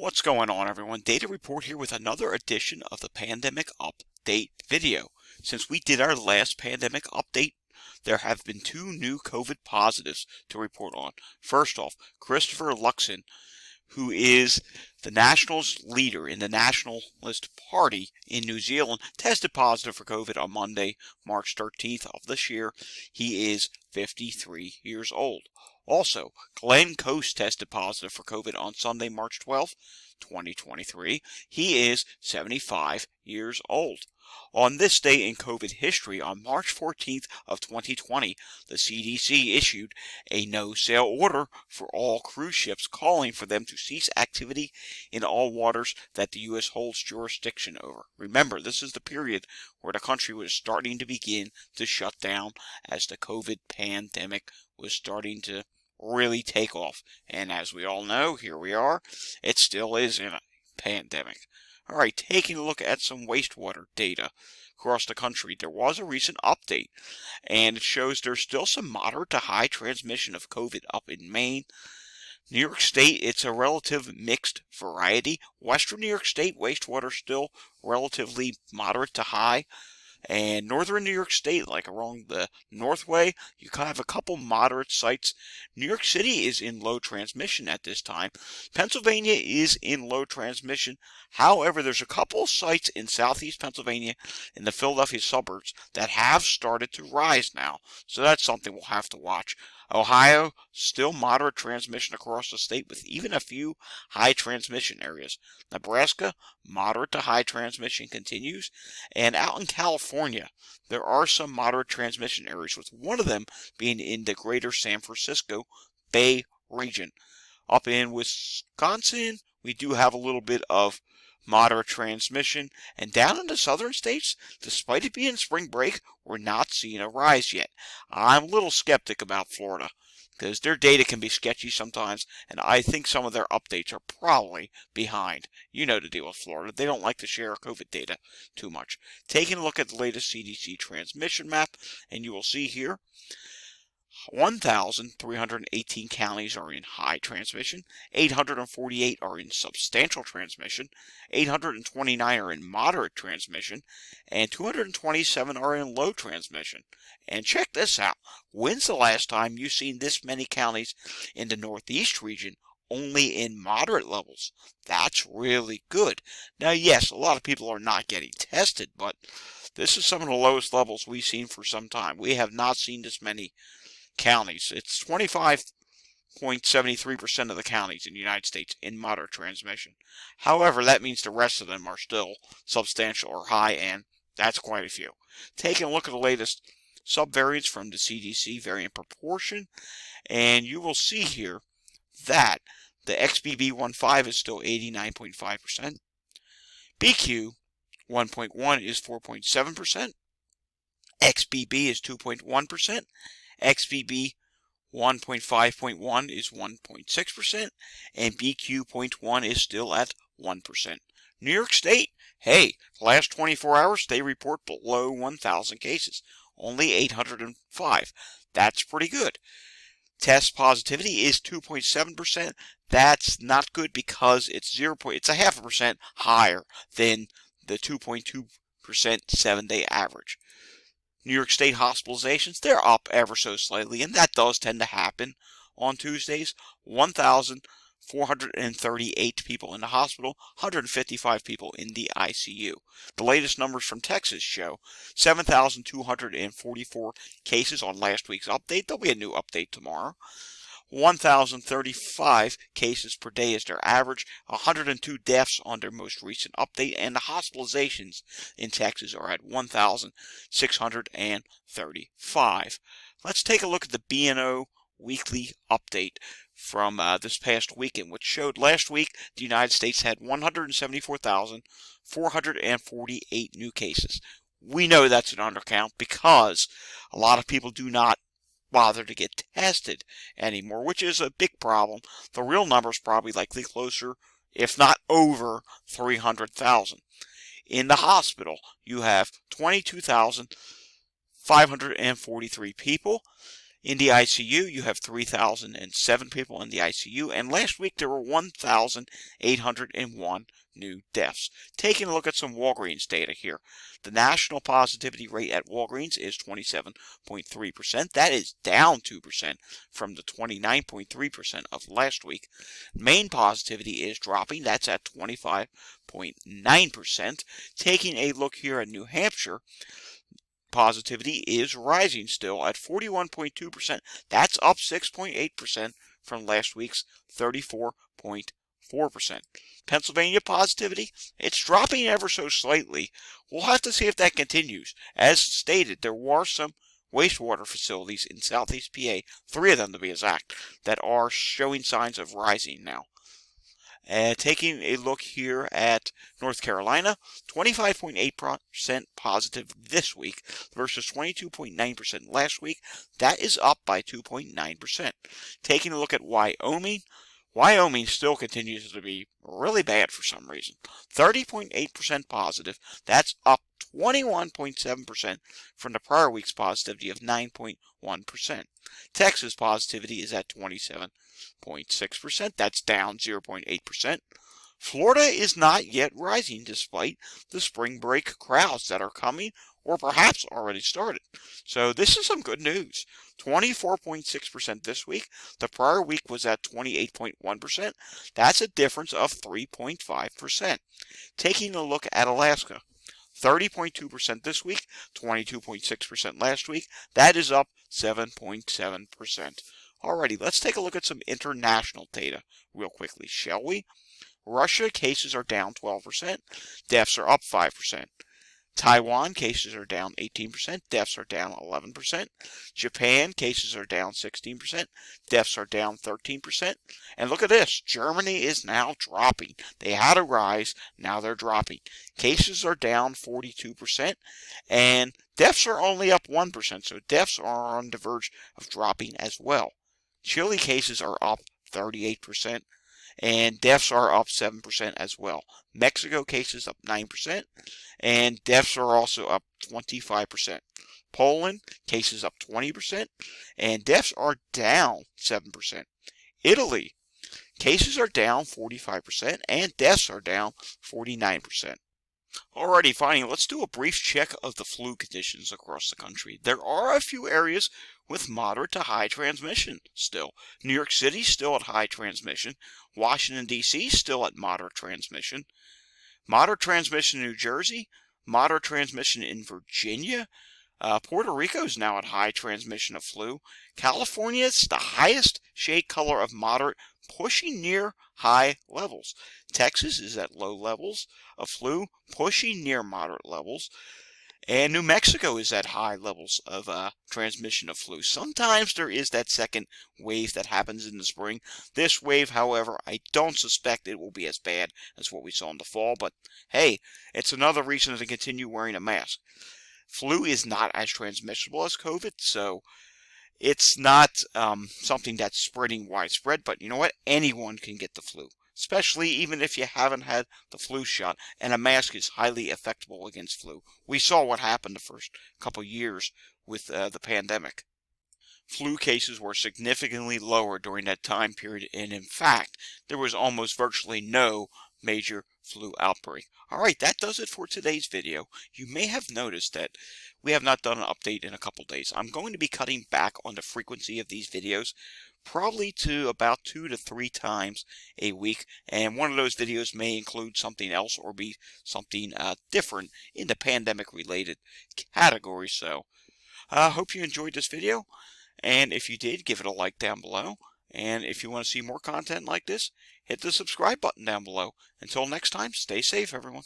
What's going on, everyone? Data Report here with another edition of the Pandemic Update video. Since we did our last pandemic update, there have been 2 new COVID positives to report on. First off, Christopher Luxon, who is the Nationals leader in the Nationalist Party in New Zealand, tested positive for COVID on Monday, March 13th of this year. He is 53 years old. Also, Glenn Coast tested positive for COVID on Sunday, March 12th, 2023. He is 75 years old. On this day in COVID history, on March 14th of 2020, the CDC issued a no-sail order for all cruise ships, calling for them to cease activity in all waters that the U.S. holds jurisdiction over. Remember, this is the period where the country was starting to begin to shut down as the COVID pandemic was starting to really take off. And as we all know, here we are, it still is in a pandemic. All right, taking a look at some wastewater data across the country, there was a recent update, and it shows there's still some moderate to high transmission of COVID up in Maine. New York State, it's a relative mixed variety. Western New York State wastewater still relatively moderate to high. And northern New York State, like along the Northway, you kind of have a couple moderate sites. New York City is in low transmission at this time. Pennsylvania is in low transmission. However, there's a couple sites in southeast Pennsylvania in the Philadelphia suburbs that have started to rise now. So that's something we'll have to watch. Ohio, still moderate transmission across the state with even a few high transmission areas. Nebraska, moderate to high transmission continues. And out in California, there are some moderate transmission areas, with one of them being in the greater San Francisco Bay region. Up in Wisconsin, we do have a little bit of moderate transmission. And down in the southern states, despite it being spring break, we're not seeing a rise yet. I'm a little skeptic about Florida, because their data can be sketchy sometimes, and I think some of their updates are probably behind. You know the deal with Florida. They don't like to share COVID data too much. Taking a look at the latest CDC transmission map, and you will see here, 1,318 counties are in high transmission, 848 are in substantial transmission, 829 are in moderate transmission, and 227 are in low transmission. And check this out. When's the last time you've seen this many counties in the Northeast region only in moderate levels? That's really good. Now, yes, a lot of people are not getting tested, but this is some of the lowest levels we've seen for some time. We have not seen this many counties. It's 25.73% of the counties in the United States in moderate transmission. However, that means the rest of them are still substantial or high, and that's quite a few. Taking a look at the latest subvariants from the CDC variant proportion, and you will see here that the XBB.1.5 is still 89.5%. BQ 1.1 is 4.7%. XBB is 2.1%. XBB 1.5.1 is 1.6%, and BQ.1 is still at 1%. New York State, hey, last 24 hours they report below 1,000 cases, only 805. That's pretty good. Test positivity is 2.7%. That's not good because it's it's a 0.5% higher than the 2.2% 7-day average. New York State hospitalizations, they're up ever so slightly, and that does tend to happen on Tuesdays. 1,438 people in the hospital, 155 people in the ICU. The latest numbers from Texas show 7,244 cases on last week's update. There'll be a new update tomorrow. 1,035 cases per day is their average, 102 deaths on their most recent update, and the hospitalizations in Texas are at 1,635. Let's take a look at the B&O weekly update from this past weekend, which showed last week the United States had 174,448 new cases. We know that's an undercount because a lot of people do not bother to get tested anymore, which is a big problem. The real number is probably likely closer, if not over, 300,000. In the hospital, you have 22,543 people. In the ICU, you have 3,007 people in the ICU, and last week there were 1,801 new deaths. Taking a look at some Walgreens data here. The national positivity rate at Walgreens is 27.3%. That is down 2% from the 29.3% of last week. Maine positivity is dropping. That's at 25.9%. Taking a look here at New Hampshire, positivity is rising still at 41.2%. That's up 6.8% from last week's 34.4%. Pennsylvania positivity, it's dropping ever so slightly. We'll have to see if that continues. As stated, there were some wastewater facilities in Southeast PA, 3 of them to be exact, that are showing signs of rising now. Taking a look here at North Carolina, 25.8% positive this week versus 22.9% last week. That is up by 2.9%. Taking a look at Wyoming, Wyoming still continues to be really bad for some reason. 30.8% positive. That's up 21.7% from the prior week's positivity of 9.1%. Texas positivity is at 27.6%. That's down 0.8%. Florida is not yet rising despite the spring break crowds that are coming or perhaps already started. So this is some good news. 24.6% this week. The prior week was at 28.1%. That's a difference of 3.5%. Taking a look at Alaska. 30.2% this week, 22.6% last week. That is up 7.7%. Alrighty, let's take a look at some international data real quickly, shall we? Russia, cases are down 12%, deaths are up 5%. Taiwan, cases are down 18%, deaths are down 11%. Japan, cases are down 16%, deaths are down 13%. And look at this, Germany is now dropping. They had a rise, now they're dropping. Cases are down 42%, and deaths are only up 1%, so deaths are on the verge of dropping as well. Chile cases are up 38%. And deaths are up 7% as well. Mexico cases up 9%, and deaths are also up 25%. Poland cases up 20%, and deaths are down 7%. Italy cases are down 45%, and deaths are down 49%. Alrighty, finally, let's do a brief check of the flu conditions across the country. There are a few areas with moderate to high transmission still. New York City still at high transmission. Washington, D.C. still at moderate transmission. Moderate transmission in New Jersey. Moderate transmission in Virginia. Puerto Rico is now at high transmission of flu. California is the highest shade color of moderate, pushing near high levels. Texas is at low levels of flu, pushing near moderate levels. And New Mexico is at high levels of transmission of flu. Sometimes there is that second wave that happens in the spring. This wave, however, I don't suspect it will be as bad as what we saw in the fall. But hey, it's another reason to continue wearing a mask. Flu is not as transmissible as COVID, so it's not something that's spreading widespread. But you know what? Anyone can get the flu, especially even if you haven't had the flu shot, and a mask is highly effective against flu. We saw what happened the first couple years with the pandemic. Flu cases were significantly lower during that time period, and in fact, there was almost virtually no major flu outbreak. Alright, that does it for today's video. You may have noticed that we have not done an update in a couple days. I'm going to be cutting back on the frequency of these videos, probably to about 2 to 3 times a week, and one of those videos may include something else or be something different in the pandemic related category. So I hope you enjoyed this video, and if you did, give it a like down below. And if you want to see more content like this, hit the subscribe button down below. Until next time, stay safe, everyone.